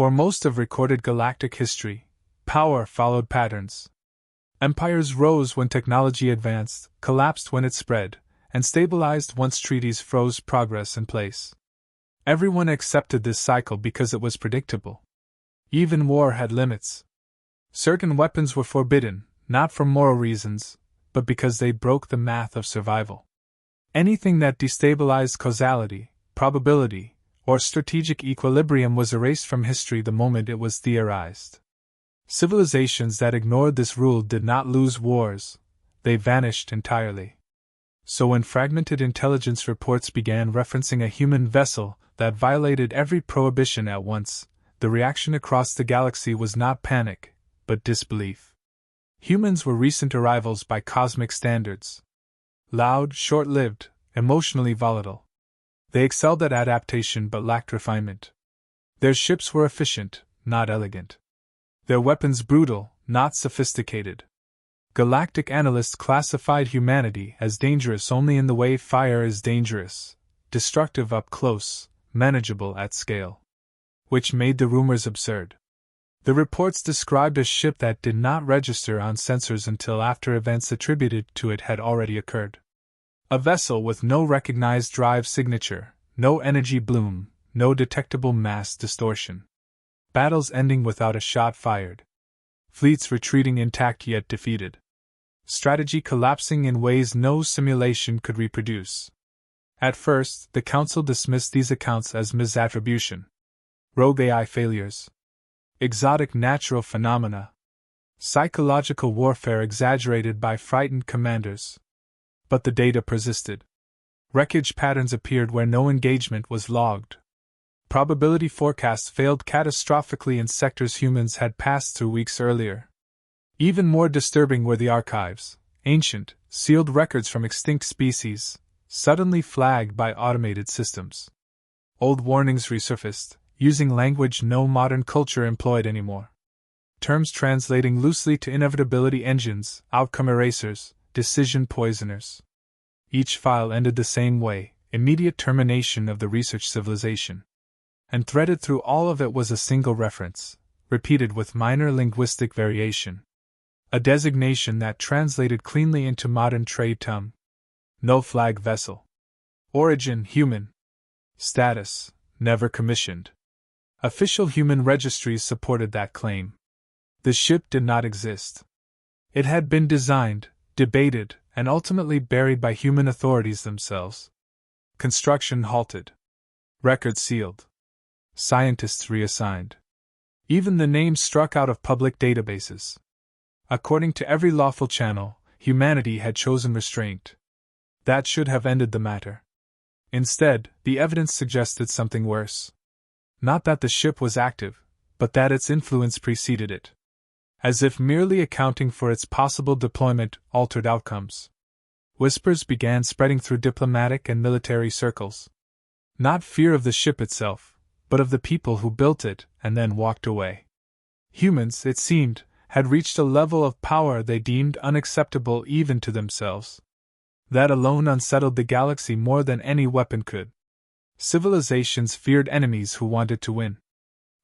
For most of recorded galactic history, power followed patterns. Empires rose when technology advanced, collapsed when it spread, and stabilized once treaties froze progress in place. Everyone accepted this cycle because it was predictable. Even war had limits. Certain weapons were forbidden, not for moral reasons, but because they broke the math of survival. Anything that destabilized causality, probability, or strategic equilibrium was erased from history the moment it was theorized. Civilizations that ignored this rule did not lose wars, they vanished entirely. So when fragmented intelligence reports began referencing a human vessel that violated every prohibition at once, the reaction across the galaxy was not panic, but disbelief. Humans were recent arrivals by cosmic standards. Loud, short-lived, emotionally volatile. They excelled at adaptation but lacked refinement. Their ships were efficient, not elegant. Their weapons brutal, not sophisticated. Galactic analysts classified humanity as dangerous only in the way fire is dangerous, destructive up close, manageable at scale. Which made the rumors absurd. The reports described a ship that did not register on sensors until after events attributed to it had already occurred. A vessel with no recognized drive signature, no energy bloom, no detectable mass distortion. Battles ending without a shot fired. Fleets retreating intact yet defeated. Strategy collapsing in ways no simulation could reproduce. At first, the Council dismissed these accounts as misattribution. Rogue AI failures. Exotic natural phenomena. Psychological warfare exaggerated by frightened commanders. But the data persisted. Wreckage patterns appeared where no engagement was logged. Probability forecasts failed catastrophically in sectors humans had passed through weeks earlier. Even more disturbing were the archives, ancient, sealed records from extinct species, suddenly flagged by automated systems. Old warnings resurfaced, using language no modern culture employed anymore. Terms translating loosely to inevitability engines, outcome erasers, decision poisoners. Each file ended the same way, immediate termination of the research civilization. And threaded through all of it was a single reference, repeated with minor linguistic variation. A designation that translated cleanly into modern trade tongue. No flag vessel. Origin human. Status never commissioned. Official human registries supported that claim. The ship did not exist. It had been designed, debated, and ultimately buried by human authorities themselves. Construction halted. Records sealed. Scientists reassigned. Even the name struck out of public databases. According to every lawful channel, humanity had chosen restraint. That should have ended the matter. Instead, the evidence suggested something worse. Not that the ship was active, but that its influence preceded it. As if merely accounting for its possible deployment altered outcomes. Whispers began spreading through diplomatic and military circles. Not fear of the ship itself, but of the people who built it and then walked away. Humans, it seemed, had reached a level of power they deemed unacceptable even to themselves. That alone unsettled the galaxy more than any weapon could. Civilizations feared enemies who wanted to win.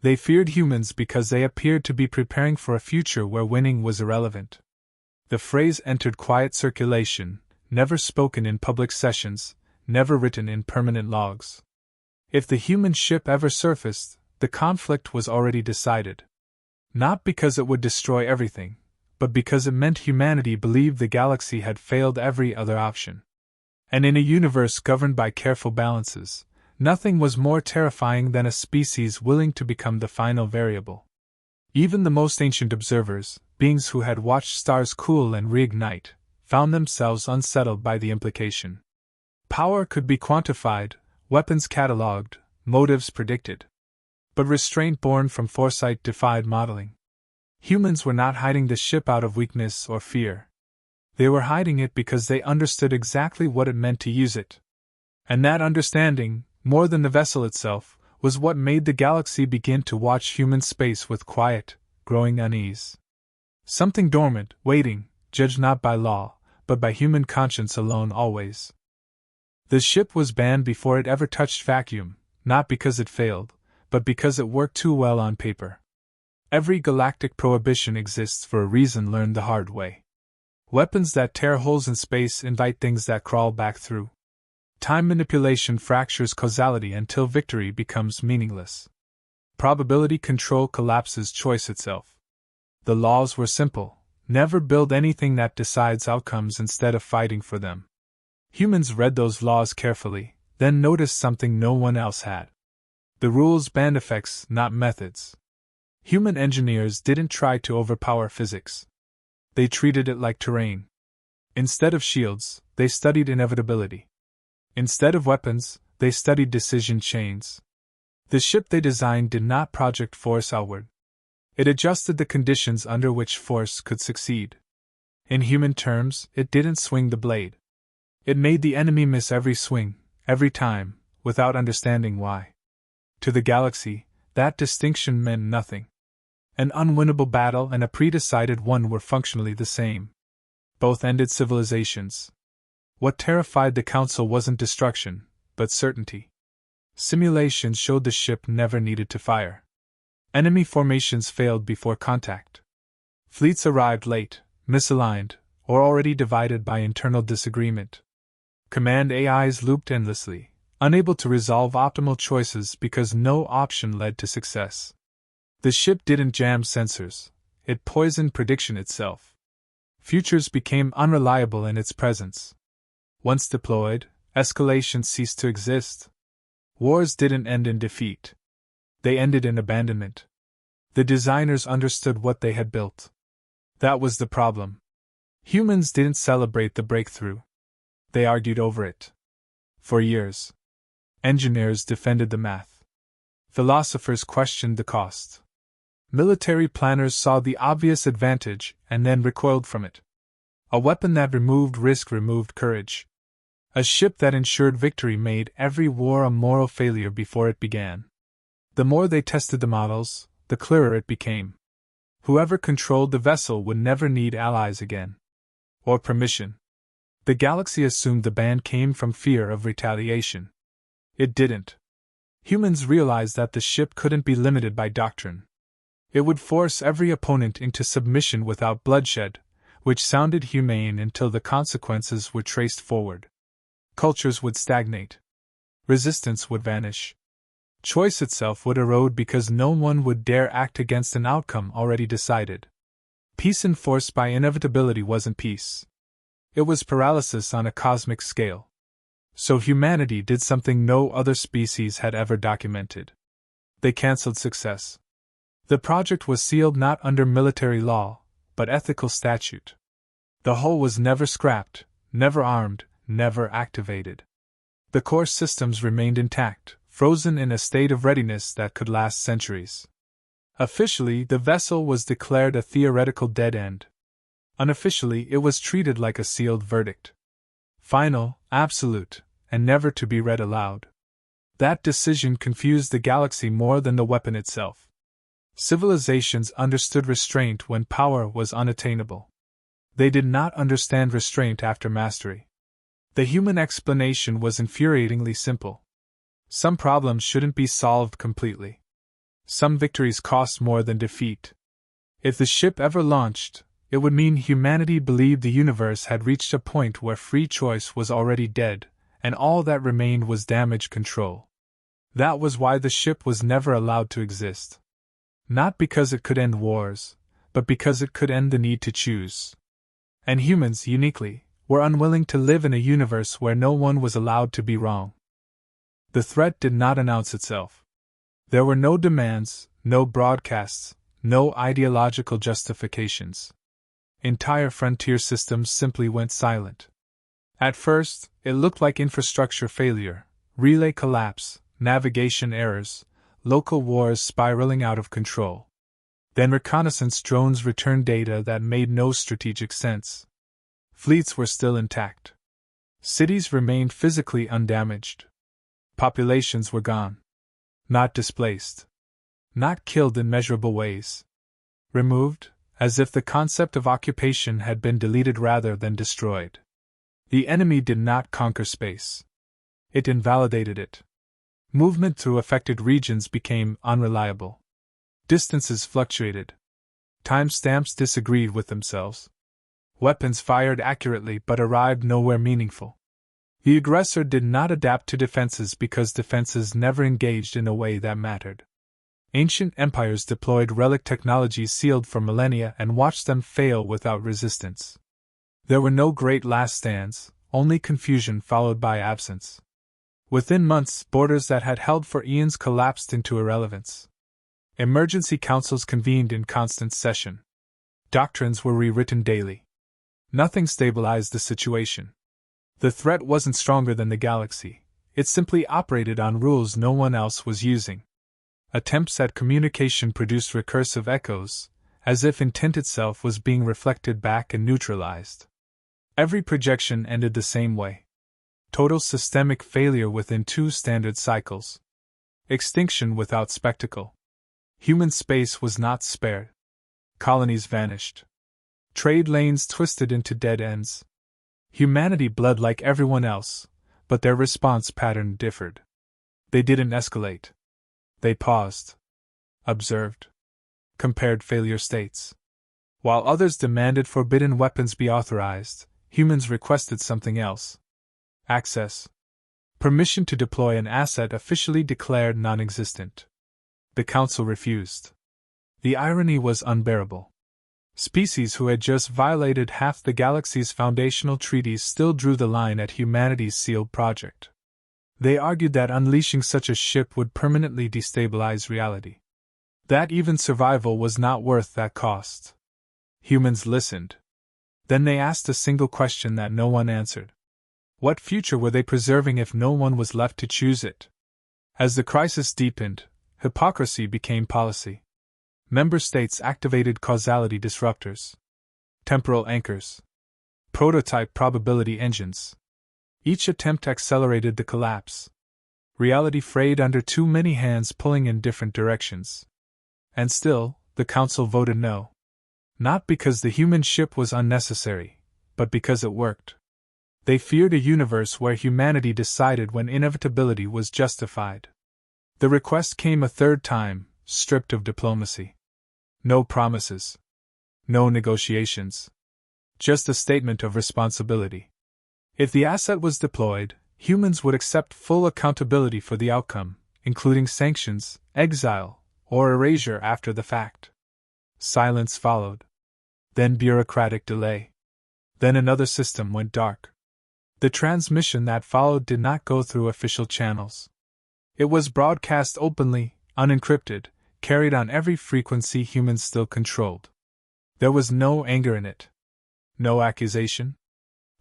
They feared humans because they appeared to be preparing for a future where winning was irrelevant. The phrase entered quiet circulation, never spoken in public sessions, never written in permanent logs. If the human ship ever surfaced, the conflict was already decided. Not because it would destroy everything, but because it meant humanity believed the galaxy had failed every other option. And in a universe governed by careful balances, nothing was more terrifying than a species willing to become the final variable. Even the most ancient observers, beings who had watched stars cool and reignite, found themselves unsettled by the implication. Power could be quantified, weapons catalogued, motives predicted. But restraint born from foresight defied modeling. Humans were not hiding the ship out of weakness or fear. They were hiding it because they understood exactly what it meant to use it. And that understanding, more than the vessel itself, was what made the galaxy begin to watch human space with quiet, growing unease. Something dormant, waiting, judged not by law, but by human conscience alone always. The ship was banned before it ever touched vacuum, not because it failed, but because it worked too well on paper. Every galactic prohibition exists for a reason learned the hard way. Weapons that tear holes in space invite things that crawl back through. Time manipulation fractures causality until victory becomes meaningless. Probability control collapses choice itself. The laws were simple: never build anything that decides outcomes instead of fighting for them. Humans read those laws carefully, then noticed something no one else had. The rules banned effects, not methods. Human engineers didn't try to overpower physics. They treated it like terrain. Instead of shields, they studied inevitability. Instead of weapons, they studied decision chains. The ship they designed did not project force outward. It adjusted the conditions under which force could succeed. In human terms, it didn't swing the blade. It made the enemy miss every swing, every time, without understanding why. To the galaxy, that distinction meant nothing. An unwinnable battle and a pre-decided one were functionally the same. Both ended civilizations. What terrified the Council wasn't destruction, but certainty. Simulations showed the ship never needed to fire. Enemy formations failed before contact. Fleets arrived late, misaligned, or already divided by internal disagreement. Command AIs looped endlessly, unable to resolve optimal choices because no option led to success. The ship didn't jam sensors, it poisoned prediction itself. Futures became unreliable in its presence. Once deployed, escalation ceased to exist. Wars didn't end in defeat. They ended in abandonment. The designers understood what they had built. That was the problem. Humans didn't celebrate the breakthrough. They argued over it. For years. Engineers defended the math. Philosophers questioned the cost. Military planners saw the obvious advantage and then recoiled from it. A weapon that removed risk removed courage. A ship that ensured victory made every war a moral failure before it began. The more they tested the models, the clearer it became. Whoever controlled the vessel would never need allies again. Or permission. The galaxy assumed the ban came from fear of retaliation. It didn't. Humans realized that the ship couldn't be limited by doctrine. It would force every opponent into submission without bloodshed, which sounded humane until the consequences were traced forward. Cultures would stagnate. Resistance would vanish. Choice itself would erode because no one would dare act against an outcome already decided. Peace enforced by inevitability wasn't peace. It was paralysis on a cosmic scale. So humanity did something no other species had ever documented. They canceled success. The project was sealed not under military law, but ethical statute. The hull was never scrapped, never armed, never activated. The core systems remained intact, frozen in a state of readiness that could last centuries. Officially, the vessel was declared a theoretical dead end. Unofficially, it was treated like a sealed verdict. Final, absolute, and never to be read aloud. That decision confused the galaxy more than the weapon itself. Civilizations understood restraint when power was unattainable. They did not understand restraint after mastery. The human explanation was infuriatingly simple. Some problems shouldn't be solved completely. Some victories cost more than defeat. If the ship ever launched, it would mean humanity believed the universe had reached a point where free choice was already dead, and all that remained was damage control. That was why the ship was never allowed to exist. Not because it could end wars, but because it could end the need to choose. And humans, uniquely, were unwilling to live in a universe where no one was allowed to be wrong. The threat did not announce itself. There were no demands, no broadcasts, no ideological justifications. Entire frontier systems simply went silent. At first, it looked like infrastructure failure, relay collapse, navigation errors, local wars spiraling out of control. Then reconnaissance drones returned data that made no strategic sense. Fleets were still intact. Cities remained physically undamaged. Populations were gone. Not displaced. Not killed in measurable ways. Removed, as if the concept of occupation had been deleted rather than destroyed. The enemy did not conquer space. It invalidated it. Movement through affected regions became unreliable. Distances fluctuated. Timestamps disagreed with themselves. Weapons fired accurately but arrived nowhere meaningful. The aggressor did not adapt to defenses because defenses never engaged in a way that mattered. Ancient empires deployed relic technologies sealed for millennia and watched them fail without resistance. There were no great last stands, only confusion followed by absence. Within months, borders that had held for eons collapsed into irrelevance. Emergency councils convened in constant session. Doctrines were rewritten daily. Nothing stabilized the situation. The threat wasn't stronger than the galaxy, it simply operated on rules no one else was using. Attempts at communication produced recursive echoes, as if intent itself was being reflected back and neutralized. Every projection ended the same way. Total systemic failure within 2 standard cycles. Extinction without spectacle. Human space was not spared. Colonies vanished. Trade lanes twisted into dead ends. Humanity bled like everyone else, but their response pattern differed. They didn't escalate. They paused. Observed. Compared failure states. While others demanded forbidden weapons be authorized, humans requested something else. Access. Permission to deploy an asset officially declared non-existent. The Council refused. The irony was unbearable. Species who had just violated half the galaxy's foundational treaties still drew the line at humanity's sealed project. They argued that unleashing such a ship would permanently destabilize reality. That even survival was not worth that cost. Humans listened. Then they asked a single question that no one answered. What future were they preserving if no one was left to choose it? As the crisis deepened, hypocrisy became policy. Member states activated causality disruptors, temporal anchors, prototype probability engines. Each attempt accelerated the collapse. Reality frayed under too many hands pulling in different directions. And still, the Council voted no. Not because the human ship was unnecessary, but because it worked. They feared a universe where humanity decided when inevitability was justified. The request came a third time, stripped of diplomacy. No promises. No negotiations. Just a statement of responsibility. If the asset was deployed, humans would accept full accountability for the outcome, including sanctions, exile, or erasure after the fact. Silence followed. Then bureaucratic delay. Then another system went dark. The transmission that followed did not go through official channels. It was broadcast openly, unencrypted, carried on every frequency humans still controlled. There was no anger in it. No accusation.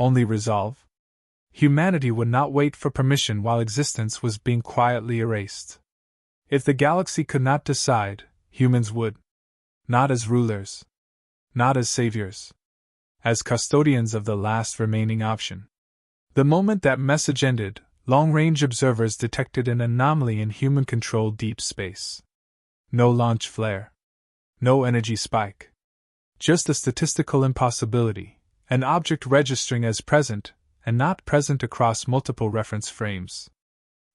Only resolve. Humanity would not wait for permission while existence was being quietly erased. If the galaxy could not decide, humans would. Not as rulers. Not as saviors. As custodians of the last remaining option. The moment that message ended, long-range observers detected an anomaly in human-controlled deep space. No launch flare. No energy spike. Just a statistical impossibility, an object registering as present, and not present across multiple reference frames.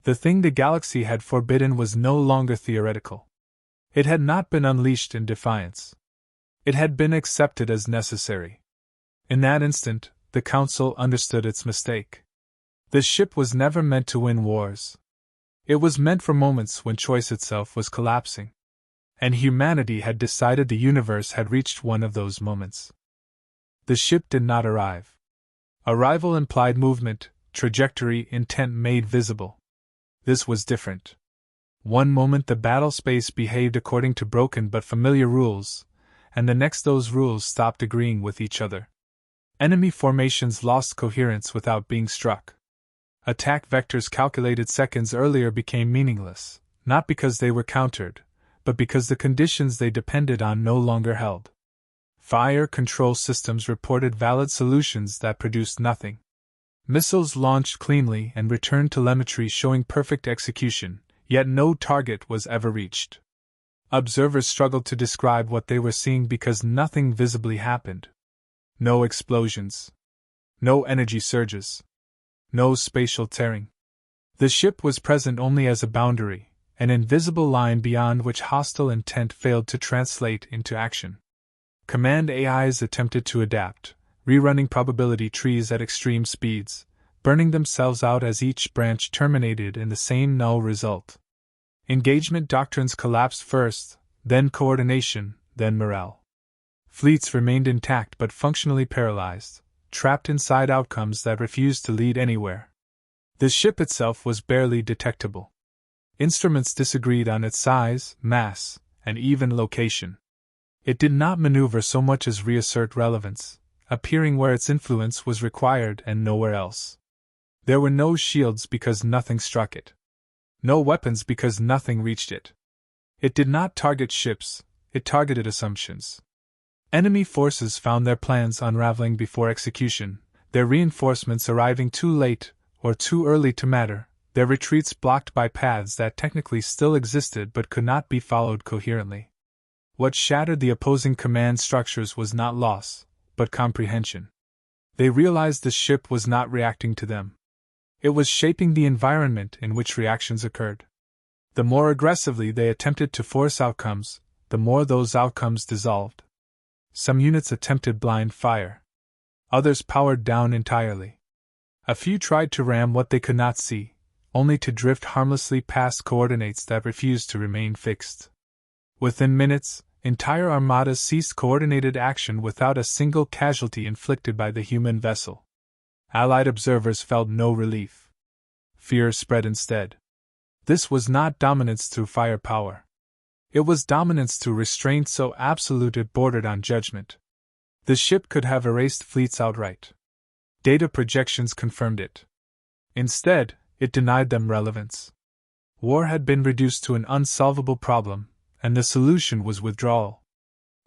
The thing the galaxy had forbidden was no longer theoretical. It had not been unleashed in defiance. It had been accepted as necessary. In that instant, the Council understood its mistake. The ship was never meant to win wars. It was meant for moments when choice itself was collapsing. And humanity had decided the universe had reached one of those moments. The ship did not arrive. Arrival implied movement, trajectory, intent made visible. This was different. One moment the battle space behaved according to broken but familiar rules, and the next those rules stopped agreeing with each other. Enemy formations lost coherence without being struck. Attack vectors calculated seconds earlier became meaningless, not because they were countered, but because the conditions they depended on no longer held. Fire control systems reported valid solutions that produced nothing. Missiles launched cleanly and returned telemetry showing perfect execution, yet no target was ever reached. Observers struggled to describe what they were seeing because nothing visibly happened. No explosions. No energy surges. No spatial tearing. The ship was present only as a boundary, an invisible line beyond which hostile intent failed to translate into action. Command AIs attempted to adapt, rerunning probability trees at extreme speeds, burning themselves out as each branch terminated in the same null result. Engagement doctrines collapsed first, then coordination, then morale. Fleets remained intact but functionally paralyzed, trapped inside outcomes that refused to lead anywhere. The ship itself was barely detectable. Instruments disagreed on its size, mass, and even location. It did not maneuver so much as reassert relevance, appearing where its influence was required and nowhere else. There were no shields because nothing struck it. No weapons because nothing reached it. It did not target ships, it targeted assumptions. Enemy forces found their plans unraveling before execution, their reinforcements arriving too late or too early to matter, their retreats blocked by paths that technically still existed but could not be followed coherently. What shattered the opposing command structures was not loss, but comprehension. They realized the ship was not reacting to them. It was shaping the environment in which reactions occurred. The more aggressively they attempted to force outcomes, the more those outcomes dissolved. Some units attempted blind fire. Others powered down entirely. A few tried to ram what they could not see, only to drift harmlessly past coordinates that refused to remain fixed. Within minutes, entire armadas ceased coordinated action without a single casualty inflicted by the human vessel. Allied observers felt no relief. Fear spread instead. This was not dominance through firepower. It was dominance through restraint so absolute it bordered on judgment. The ship could have erased fleets outright. Data projections confirmed it. Instead, it denied them relevance. War had been reduced to an unsolvable problem, and the solution was withdrawal.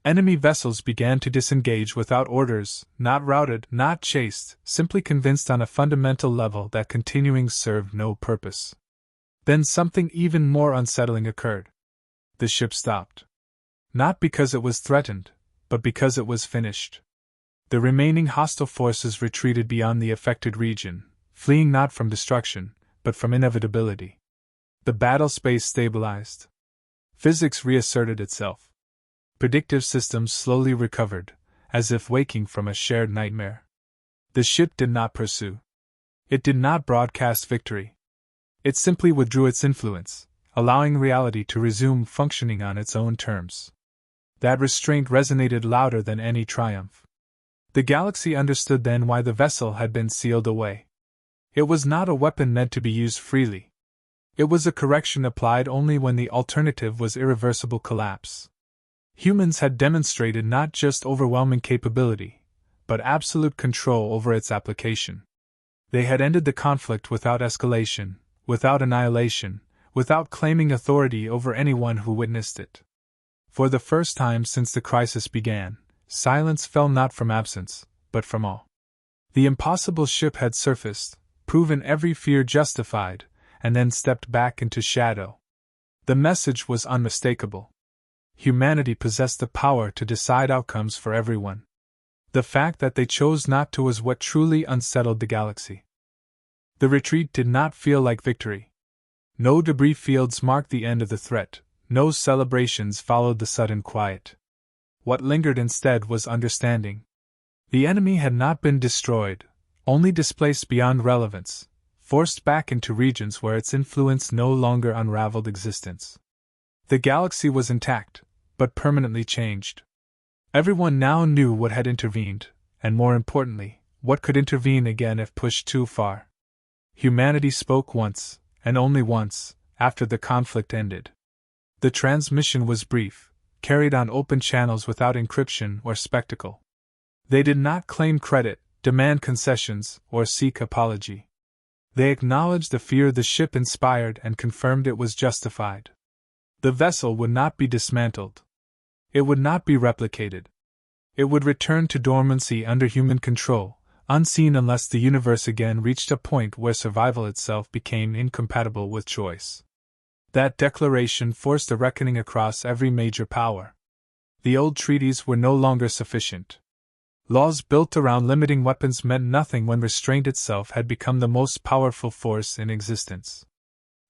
Enemy vessels began to disengage without orders, not routed, not chased, simply convinced on a fundamental level that continuing served no purpose. Then something even more unsettling occurred. The ship stopped. Not because it was threatened, but because it was finished. The remaining hostile forces retreated beyond the affected region, fleeing not from destruction, but from inevitability. The battle space stabilized. Physics reasserted itself. Predictive systems slowly recovered, as if waking from a shared nightmare. The ship did not pursue. It did not broadcast victory. It simply withdrew its influence, allowing reality to resume functioning on its own terms. That restraint resonated louder than any triumph. The galaxy understood then why the vessel had been sealed away. It was not a weapon meant to be used freely. It was a correction applied only when the alternative was irreversible collapse. Humans had demonstrated not just overwhelming capability, but absolute control over its application. They had ended the conflict without escalation, without annihilation, without claiming authority over anyone who witnessed it. For the first time since the crisis began, silence fell not from absence, but from awe. The impossible ship had surfaced, proven every fear justified, and then stepped back into shadow. The message was unmistakable. Humanity possessed the power to decide outcomes for everyone. The fact that they chose not to was what truly unsettled the galaxy. The retreat did not feel like victory. No debris fields marked the end of the threat, no celebrations followed the sudden quiet. What lingered instead was understanding. The enemy had not been destroyed, only displaced beyond relevance, forced back into regions where its influence no longer unraveled existence. The galaxy was intact, but permanently changed. Everyone now knew what had intervened, and more importantly, what could intervene again if pushed too far. Humanity spoke once, and only once, after the conflict ended. The transmission was brief, carried on open channels without encryption or spectacle. They did not claim credit, demand concessions, or seek apology. They acknowledged the fear the ship inspired and confirmed it was justified. The vessel would not be dismantled. It would not be replicated. It would return to dormancy under human control, unseen unless the universe again reached a point where survival itself became incompatible with choice. That declaration forced a reckoning across every major power. The old treaties were no longer sufficient. Laws built around limiting weapons meant nothing when restraint itself had become the most powerful force in existence.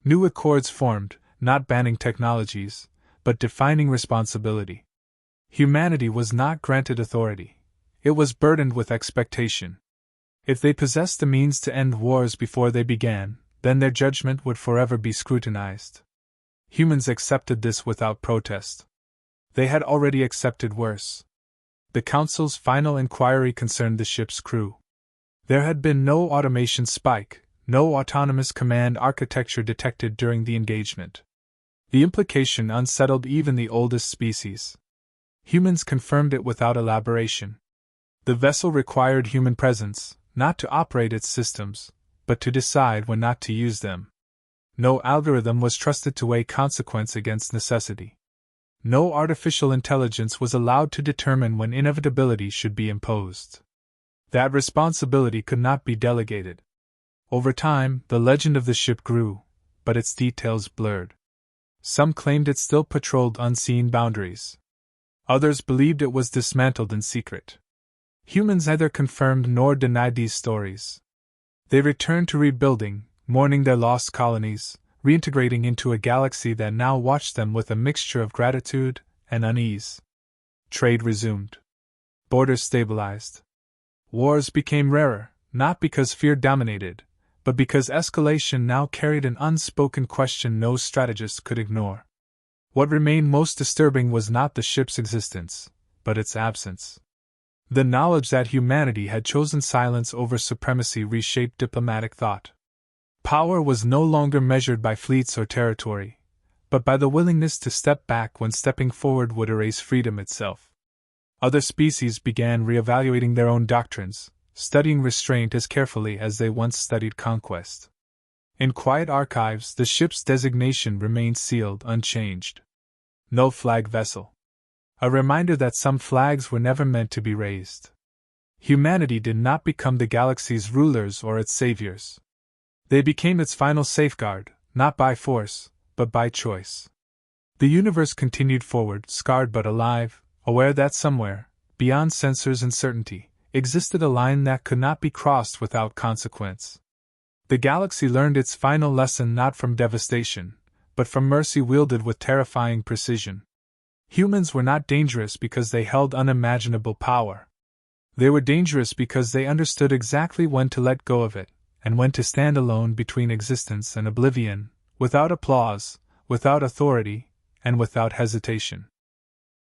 New accords formed, not banning technologies, but defining responsibility. Humanity was not granted authority. It was burdened with expectation. If they possessed the means to end wars before they began, then their judgment would forever be scrutinized. Humans accepted this without protest. They had already accepted worse. The Council's final inquiry concerned the ship's crew. There had been no automation spike, no autonomous command architecture detected during the engagement. The implication unsettled even the oldest species. Humans confirmed it without elaboration. The vessel required human presence, not to operate its systems, but to decide when not to use them. No algorithm was trusted to weigh consequence against necessity. No artificial intelligence was allowed to determine when inevitability should be imposed. That responsibility could not be delegated. Over time, the legend of the ship grew, but its details blurred. Some claimed it still patrolled unseen boundaries. Others believed it was dismantled in secret. Humans neither confirmed nor denied these stories. They returned to rebuilding, mourning their lost colonies, reintegrating into a galaxy that now watched them with a mixture of gratitude and unease. Trade resumed. Borders stabilized. Wars became rarer, not because fear dominated, but because escalation now carried an unspoken question no strategist could ignore. What remained most disturbing was not the ship's existence, but its absence. The knowledge that humanity had chosen silence over supremacy reshaped diplomatic thought. Power was no longer measured by fleets or territory, but by the willingness to step back when stepping forward would erase freedom itself. Other species began reevaluating their own doctrines, studying restraint as carefully as they once studied conquest. In quiet archives, the ship's designation remained sealed, unchanged. No flag vessel. A reminder that some flags were never meant to be raised. Humanity did not become the galaxy's rulers or its saviors. They became its final safeguard, not by force, but by choice. The universe continued forward, scarred but alive, aware that somewhere, beyond sensors and certainty, existed a line that could not be crossed without consequence. The galaxy learned its final lesson not from devastation, but from mercy wielded with terrifying precision. Humans were not dangerous because they held unimaginable power. They were dangerous because they understood exactly when to let go of it, and when to stand alone between existence and oblivion, without applause, without authority, and without hesitation.